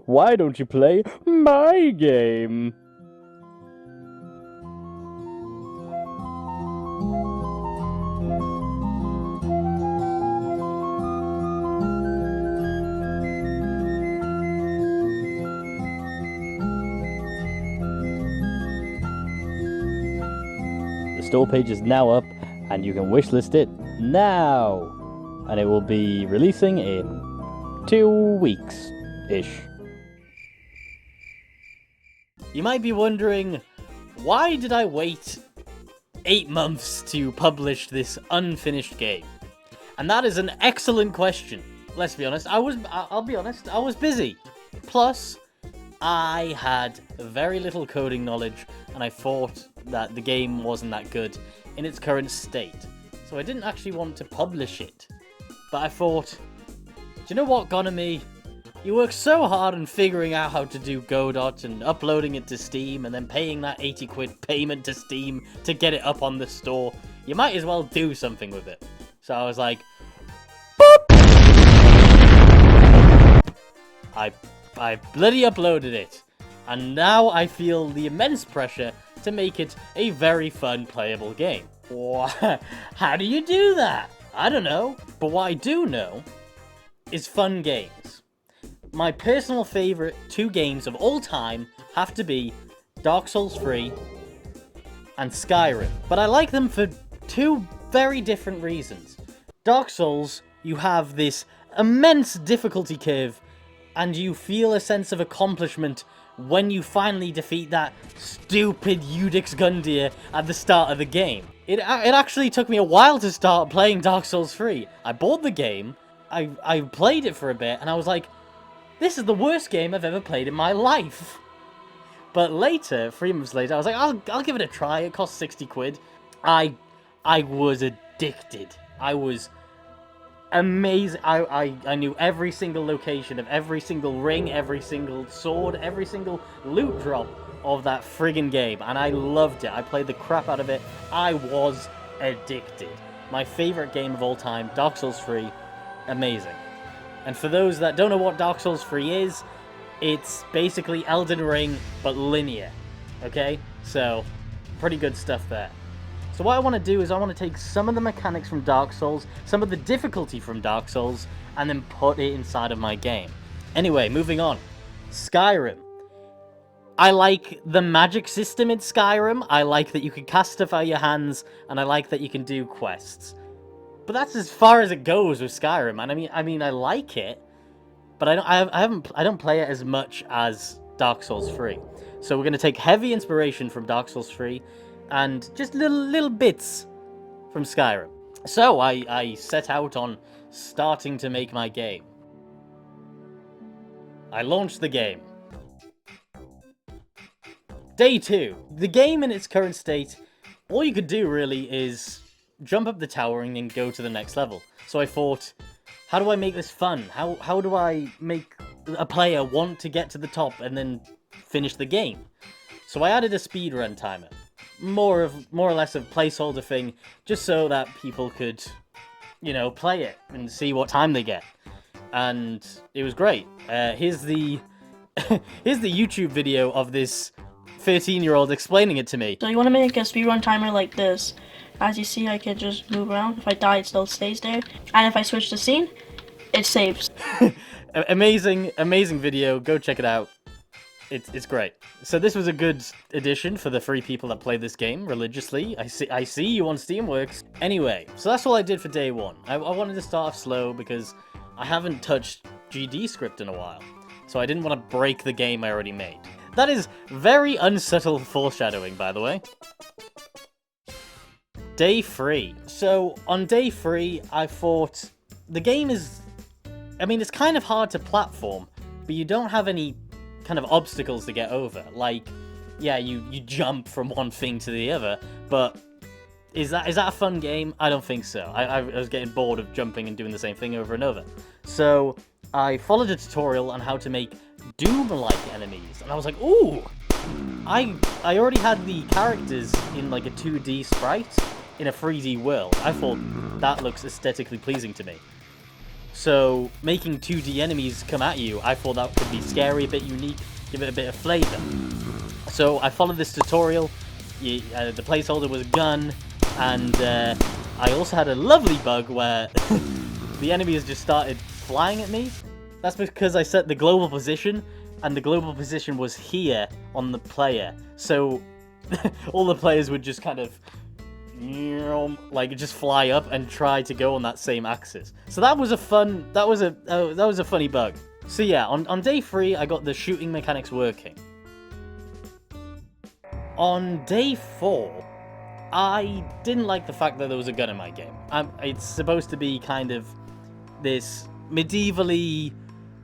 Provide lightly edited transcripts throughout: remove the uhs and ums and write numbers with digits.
Why don't you play my game? The store page is now up, and you can wishlist it now. And it will be releasing in 2 weeks-ish. You might be wondering, why did I wait 8 months to publish this unfinished game? And that is an excellent question. Let's be honest, I'll be honest, I was busy. Plus, I had very little coding knowledge, and I thought that the game wasn't that good in its current state. So I didn't actually want to publish it. But I thought, do you know what, Gonomy? You worked so hard on figuring out how to do Godot and uploading it to Steam and then paying that 80 quid payment to Steam to get it up on the store. You might as well do something with it. So I was like, boop! I bloody uploaded it. And now I feel the immense pressure to make it a very fun playable game. How do you do that? I don't know. But what I do know is fun games. My personal favourite 2 games of all time have to be Dark Souls 3 and Skyrim. But I like them for 2 very different reasons. Dark Souls, you have this immense difficulty curve, and you feel a sense of accomplishment when you finally defeat that stupid Udix Gundyr at the start of the game. It actually took me a while to start playing Dark Souls 3. I bought the game, I played it for a bit, and I was like, this is the worst game I've ever played in my life. But later, 3 months later, I was like, I'll give it a try. It cost 60 quid. I was addicted. I was amazing. I knew every single location of every single ring, every single sword, every single loot drop of that friggin' game, and I loved it. I played the crap out of it. I was addicted. My favorite game of all time, Dark Souls 3, amazing. And for those that don't know what Dark Souls 3 is, it's basically Elden Ring, but linear. Okay? So, pretty good stuff there. So what I want to do is I want to take some of the mechanics from Dark Souls, some of the difficulty from Dark Souls, and then put it inside of my game. Anyway, moving on. Skyrim. I like the magic system in Skyrim. I like that you can cast stuff out of your hands, and I like that you can do quests. But that's as far as it goes with Skyrim. And I mean, I like it, but I don't play it as much as Dark Souls 3. So we're gonna take heavy inspiration from Dark Souls 3, and just little bits from Skyrim. So I set out on starting to make my game. I launched the game. Day 2. The game in its current state, all you could do really is jump up the tower and then go to the next level. So I thought, how do I make this fun? How do I make a player want to get to the top and then finish the game? So I added a speedrun timer. More or less a placeholder thing, just so that people could, you know, play it and see what time they get. And it was great. Here's the here's the YouTube video of this 13-year-old explaining it to me. So you want to make a speedrun timer like this. As you see, I can just move around. If I die, it still stays there. And if I switch the scene, it saves. Amazing video. Go check it out. It's great. So this was a good addition for the 3 people that play this game religiously. I see you on Steamworks. Anyway, so that's all I did for day 1. I wanted to start off slow because I haven't touched GD script in a while. So I didn't want to break the game I already made. That is very unsubtle foreshadowing, by the way. Day 3. So on day 3, I thought the game is, I mean, it's kind of hard to platform, but you don't have any kind of obstacles to get over. Like, yeah, you jump from one thing to the other, but is that a fun game? I don't think so. I was getting bored of jumping and doing the same thing over and over. So I followed a tutorial on how to make Doom-like enemies, and I was like, ooh! I already had the characters in like a 2D sprite in a 3D world. I thought that looks aesthetically pleasing to me. So making 2D enemies come at you, I thought that could be scary, a bit unique, give it a bit of flavor. So I followed this tutorial. The placeholder was a gun, and I also had a lovely bug where the enemies just started flying at me. That's because I set the global position, and the global position was here on the player. So all the players would just kind of like just fly up and try to go on that same axis. So that was a funny bug. So yeah, on day 3 I got the shooting mechanics working. On day 4, I didn't like the fact that there was a gun in my game. It's supposed to be kind of this medievally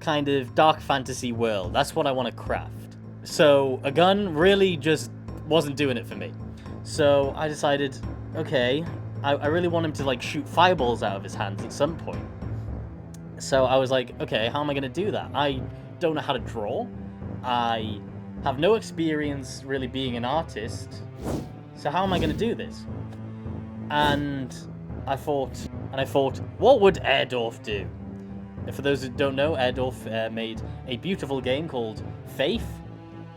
kind of dark fantasy world. That's what I want to craft. So a gun really just wasn't doing it for me. So I decided, okay, I really want him to like shoot fireballs out of his hands at some point. So I was like, okay, how am I going to do that? I don't know how to draw. I have no experience really being an artist. So how am I going to do this? And I thought, what would Erdorf do? And for those who don't know, Erdorf made a beautiful game called Faith,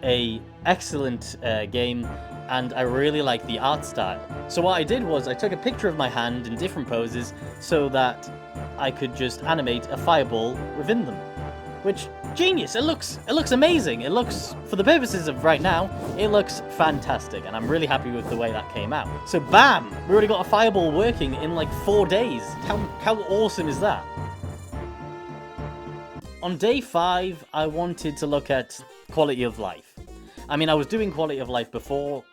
a excellent game, and I really like the art style. So what I did was I took a picture of my hand in different poses so that I could just animate a fireball within them. Which, genius, it looks amazing. It looks, for the purposes of right now, it looks fantastic, and I'm really happy with the way that came out. So bam, we already got a fireball working in like 4 days. How awesome is that? On day 5, I wanted to look at quality of life. I mean, I was doing quality of life before.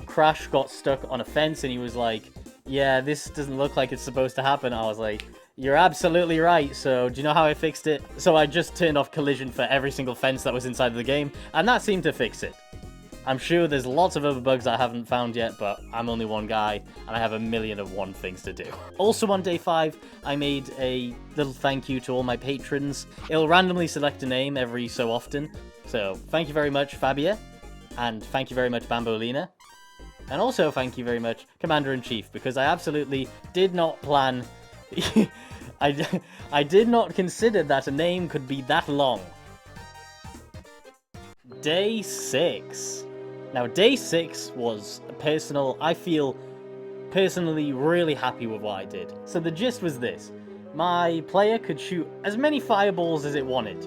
Crash got stuck on a fence and he was like, yeah, this doesn't look like it's supposed to happen. I was like, you're absolutely right, so do you know how I fixed it? So I just turned off collision for every single fence that was inside of the game, and that seemed to fix it. I'm sure there's lots of other bugs I haven't found yet, but I'm only one guy, and I have 1,000,001 things to do. Also on day 5, I made a little thank you to all my patrons. It'll randomly select a name every so often. So thank you very much, Fabia, and thank you very much, Bambolina. And also thank you very much, Commander-in-Chief, because I absolutely did not plan... I did not consider that a name could be that long. Day 6. Now, day 6 was personal. I feel personally really happy with what I did. So the gist was this. My player could shoot as many fireballs as it wanted.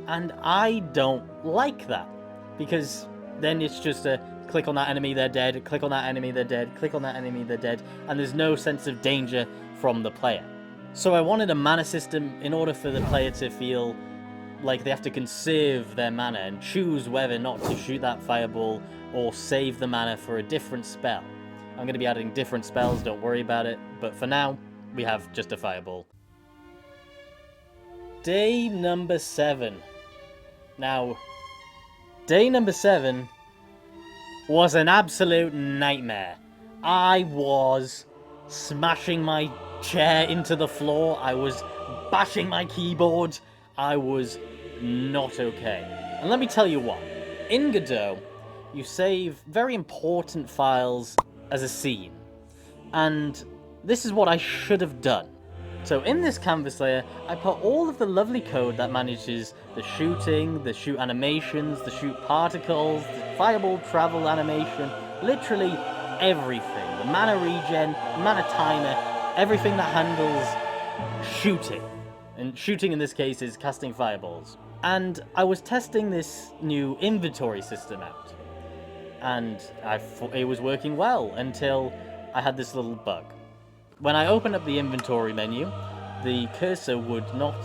And I don't like that. Because then it's just a click on that enemy, they're dead. Click on that enemy, they're dead. Click on that enemy, they're dead. And there's no sense of danger from the player. So I wanted a mana system in order for the player to feel like they have to conserve their mana and choose whether or not to shoot that fireball or save the mana for a different spell. I'm going to be adding different spells, don't worry about it, but for now, we have just a fireball. Day number 7. Now, day number 7 was an absolute nightmare. I was smashing my chair into the floor, I was bashing my keyboard, I was not okay. And let me tell you what, in Godot, you save very important files as a scene. And this is what I should have done. So in this canvas layer, I put all of the lovely code that manages the shooting, the shoot animations, the shoot particles, the fireball travel animation, literally everything. The mana regen, mana timer, everything that handles shooting. And shooting in this case is casting fireballs. And I was testing this new inventory system out. And I thought it was working well until I had this little bug. When I opened up the inventory menu, the cursor would not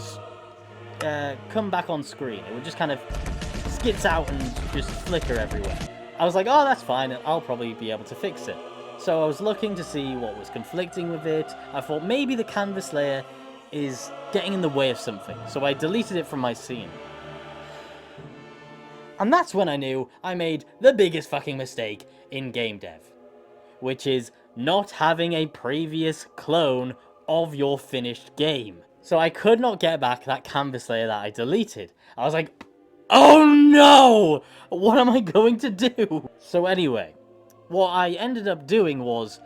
come back on screen. It would just kind of skits out and just flicker everywhere. I was like, oh, that's fine, I'll probably be able to fix it. So I was looking to see what was conflicting with it. I thought maybe the canvas layer is getting in the way of something. So I deleted it from my scene. And that's when I knew I made the biggest fucking mistake in game dev. Which is not having a previous clone of your finished game. So I could not get back that canvas layer that I deleted. I was like, oh no! What am I going to do? So anyway, what I ended up doing was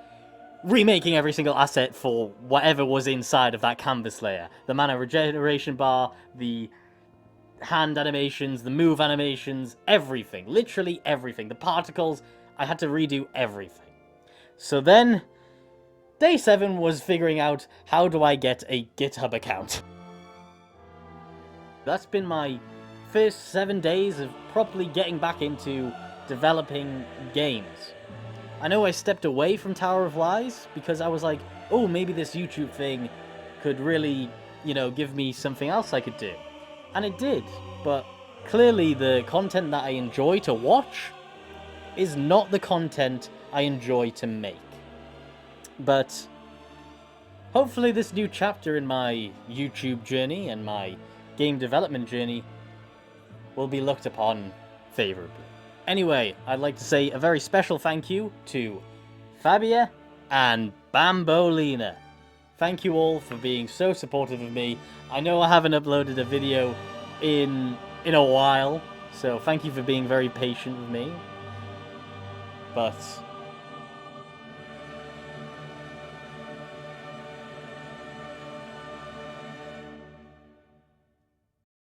remaking every single asset for whatever was inside of that canvas layer. The mana regeneration bar, the hand animations, the move animations, everything. Literally everything. The particles, I had to redo everything. So then, day 7 was figuring out how do I get a GitHub account. That's been my first 7 days of properly getting back into developing games. I know I stepped away from Tower of Lies because I was like, oh, maybe this YouTube thing could really, you know, give me something else I could do. And it did, but clearly the content that I enjoy to watch is not the content I enjoy to make. But hopefully this new chapter in my YouTube journey and my game development journey will be looked upon favorably. Anyway, I'd like to say a very special thank you to Fabia and Bambolina. Thank you all for being so supportive of me. I know I haven't uploaded a video in a while, so thank you for being very patient with me. But